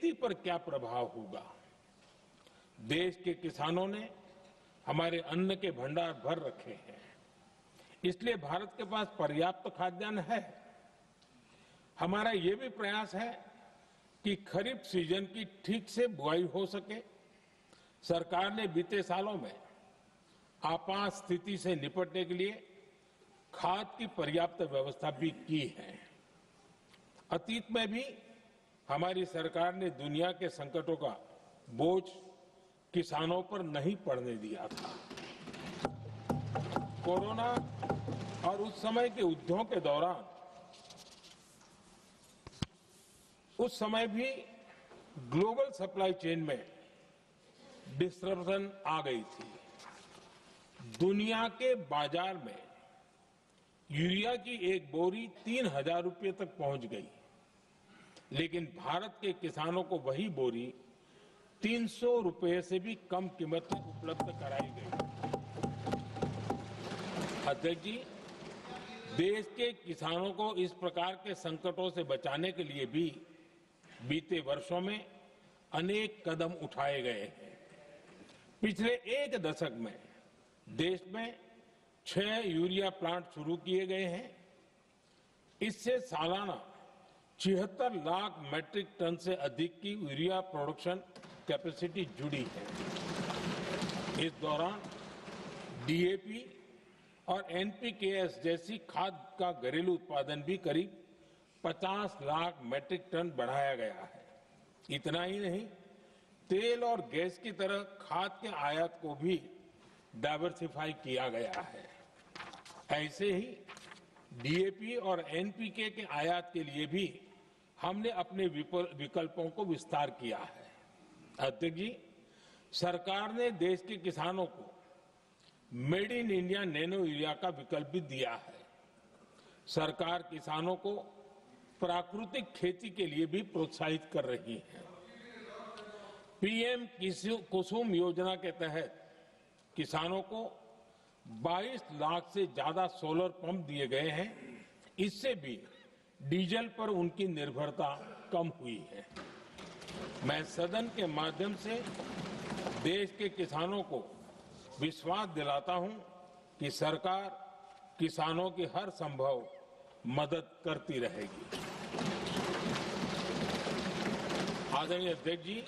खेती पर क्या प्रभाव होगा। देश के किसानों ने हमारे अन्न के भंडार भर रखे हैं, इसलिए भारत के पास पर्याप्त खाद्यान्न है। हमारा ये भी प्रयास है कि खरीफ सीजन की ठीक से बुआई हो सके। सरकार ने बीते सालों में आपात स्थिति से निपटने के लिए खाद की पर्याप्त व्यवस्था भी की है। अतीत में भी हमारी सरकार ने दुनिया के संकटों का बोझ किसानों पर नहीं पड़ने दिया था। कोरोना और उस समय के युद्धों के दौरान उस समय भी ग्लोबल सप्लाई चेन में डिस्ट्रप्शन आ गई थी। दुनिया के बाजार में यूरिया की एक बोरी 3,000 रुपये तक पहुंच गई, लेकिन भारत के किसानों को वही बोरी 300 रुपये से भी कम कीमत में उपलब्ध कराई गई। अध्यक्ष जी, देश के किसानों को इस प्रकार के संकटों से बचाने के लिए भी बीते वर्षों में अनेक कदम उठाए गए हैं। पिछले एक दशक में देश में 6 यूरिया प्लांट शुरू किए गए हैं। इससे सालाना 76 लाख मैट्रिक टन से अधिक की यूरिया प्रोडक्शन कैपेसिटी जुड़ी है। इस दौरान डीएपी और एनपीकेएस जैसी खाद का घरेलू उत्पादन भी करीब 50 लाख मैट्रिक टन बढ़ाया गया है। इतना ही नहीं, तेल और गैस की तरह खाद के आयात को भी डाइवर्सिफाई किया गया है। ऐसे ही डीएपी और एनपीके के आयात के लिए भी हमने अपने विकल्पों को विस्तार किया है। अध्यक्ष जी, सरकार ने देश के किसानों को made in India nano urea का विकल्प भी दिया है। सरकार किसानों को प्राकृतिक खेती के लिए भी प्रोत्साहित कर रही है। पीएम कुसुम योजना के तहत किसानों को 22 लाख से ज्यादा सोलर पंप दिए गए हैं। इससे भी डीजल पर उनकी निर्भरता कम हुई है। मैं सदन के माध्यम से देश के किसानों को विश्वास दिलाता हूं कि सरकार किसानों की हर संभव मदद करती रहेगी। आदरणीय अध्यक्ष जी,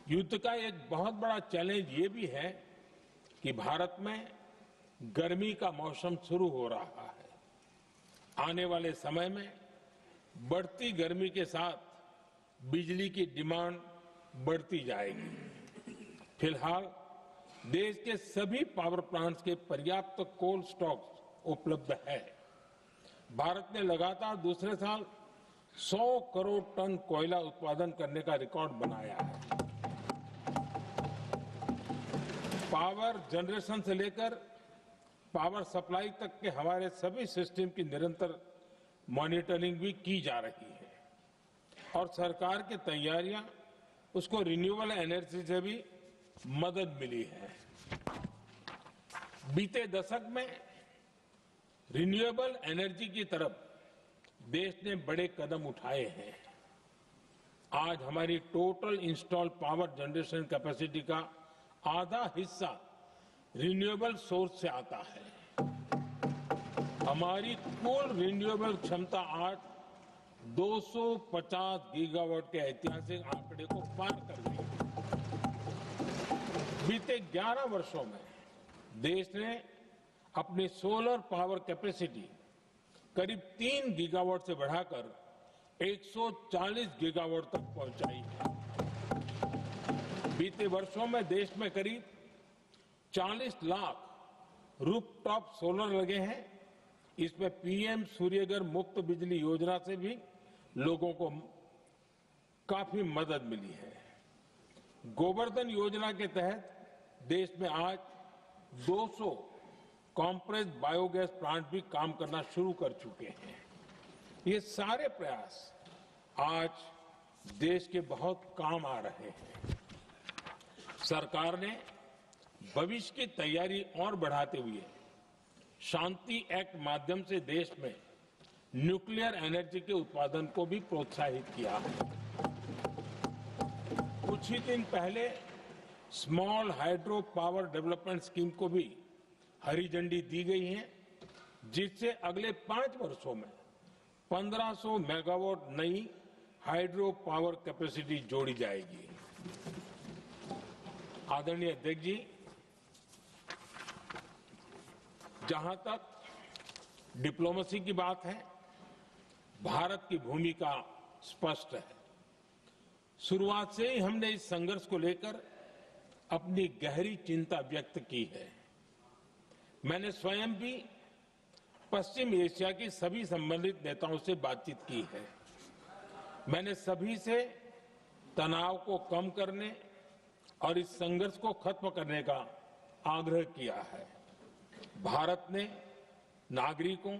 युद्ध का एक बहुत बड़ा चैलेंज ये भी है कि भारत में गर्मी का मौसम शुरू हो रहा है। आने वाले समय में बढ़ती गर्मी के साथ बिजली की डिमांड बढ़ती जाएगी। फिलहाल देश के सभी पावर प्लांट्स के पर्याप्त कोल स्टॉक उपलब्ध है। भारत ने लगातार दूसरे साल 100 करोड़ टन कोयला उत्पादन करने का रिकॉर्ड बनाया है। पावर जनरेशन से लेकर पावर सप्लाई तक के हमारे सभी सिस्टम की निरंतर मॉनिटरिंग भी की जा रही है और सरकार की तैयारियां उसको रिन्यूएबल एनर्जी से भी मदद मिली है। बीते दशक में रिन्यूएबल एनर्जी की तरफ देश ने बड़े कदम उठाए हैं। आज हमारी total install power generation capacity का आधा हिस्सा रिन्यूएबल सोर्स से आता है। हमारी कुल रिन्यूएबल क्षमता आज 250 गीगावाट के ऐतिहासिक आंकड़े को पार कर गई। बीते 11 वर्षों में देश ने अपनी सोलर पावर कैपेसिटी करीब 3 गीगावाट से बढ़ाकर 140 गीगावाट तक पहुंचाई है। बीते वर्षों में देश में करीब 40 लाख रूफटॉप सोलर लगे हैं। इसमें पीएम सूर्यघर मुफ्त बिजली योजना से भी लोगों को काफी मदद मिली है। गोवर्धन योजना के तहत देश में आज 200 कॉम्प्रेस्ड बायोगैस प्लांट भी काम करना शुरू कर चुके हैं। ये सारे प्रयास आज देश के बहुत काम आ रहे हैं। सरकार ने भविष्य की तैयारी और बढ़ाते हुए शांति एक्ट माध्यम से देश में न्यूक्लियर एनर्जी के उत्पादन को भी प्रोत्साहित किया है। कुछ ही दिन पहले small hydro power development scheme को भी हरी झंडी दी गई है, जिससे अगले 5 वर्षों में 1500 मेगावाट नई हाइड्रो पावर कैपेसिटी जोड़ी जाएगी। आदरणीय अध्यक्ष जी, जहां तक डिप्लोमेसी की बात है, भारत की भूमिका स्पष्ट है। शुरुआत से ही हमने इस संघर्ष को लेकर अपनी गहरी चिंता व्यक्त की है। मैंने स्वयं भी पश्चिम एशिया की सभी संबंधित नेताओं से बातचीत की है। मैंने सभी से तनाव को कम करने और इस संघर्ष को खत्म करने का आग्रह किया है। भारत ने नागरिकों,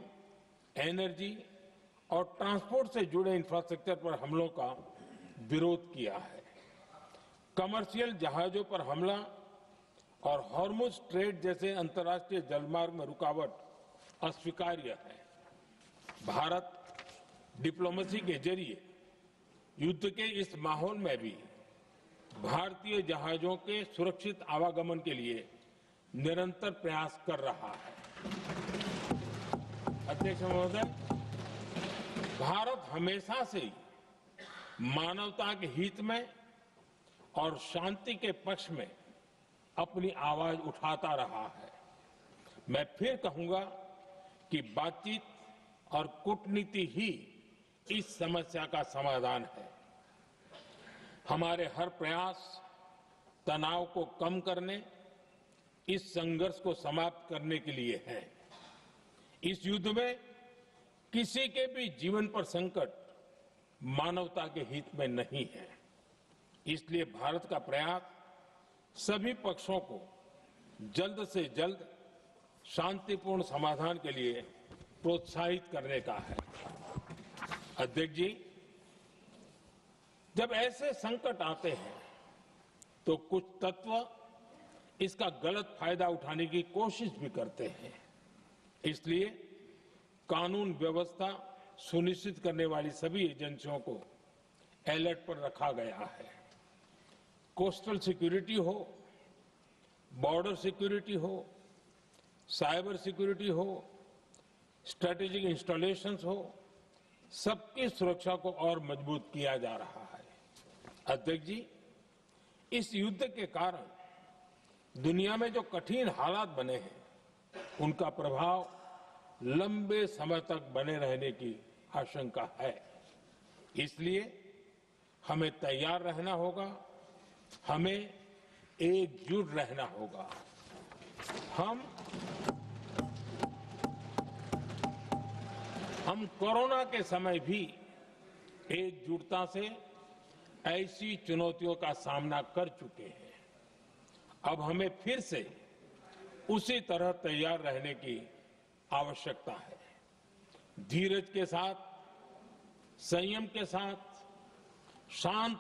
एनर्जी और ट्रांसपोर्ट से जुड़े इंफ्रास्ट्रक्चर पर हमलों का विरोध किया है। कमर्शियल जहाजों पर हमला और हॉर्मुज स्ट्रेट जैसे अंतर्राष्ट्रीय जलमार्ग में रुकावट अस्वीकार्य है। भारत डिप्लोमेसी के जरिए युद्ध के इस माहौल में भी भारतीय जहाजों के सुरक्षित आवागमन के लिए निरंतर प्रयास कर रहा है। अध्यक्ष महोदय, भारत हमेशा से ही मानवता के हित में और शांति के पक्ष में अपनी आवाज उठाता रहा है। मैं फिर कहूंगा कि बातचीत और कूटनीति ही इस समस्या का समाधान है। हमारे हर प्रयास तनाव को कम करने, इस संघर्ष को समाप्त करने के लिए है। इस युद्ध में किसी के भी जीवन पर संकट मानवता के हित में नहीं है। इसलिए भारत का प्रयास सभी पक्षों को जल्द से जल्द शांतिपूर्ण समाधान के लिए प्रोत्साहित करने का है। अध्यक्ष जी, जब ऐसे संकट आते हैं तो कुछ तत्व इसका गलत फायदा उठाने की कोशिश भी करते हैं। इसलिए कानून व्यवस्था सुनिश्चित करने वाली सभी एजेंसियों को अलर्ट पर रखा गया है। कोस्टल सिक्योरिटी हो, बॉर्डर सिक्योरिटी हो, साइबर सिक्योरिटी हो, स्ट्रेटेजिक इंस्टॉलेशंस हो, सबकी सुरक्षा को और मजबूत किया जा रहा है। अध्यक्ष जी, इस युद्ध के कारण दुनिया में जो कठिन हालात बने हैं, उनका प्रभाव लंबे समय तक बने रहने की आशंका है। इसलिए हमें तैयार रहना होगा, हमें एकजुट रहना होगा। हम कोरोना के समय भी एकजुटता से ऐसी चुनौतियों का सामना कर चुके हैं। अब हमें फिर से उसी तरह तैयार रहने की आवश्यकता है। धीरज के साथ, संयम के साथ, शांत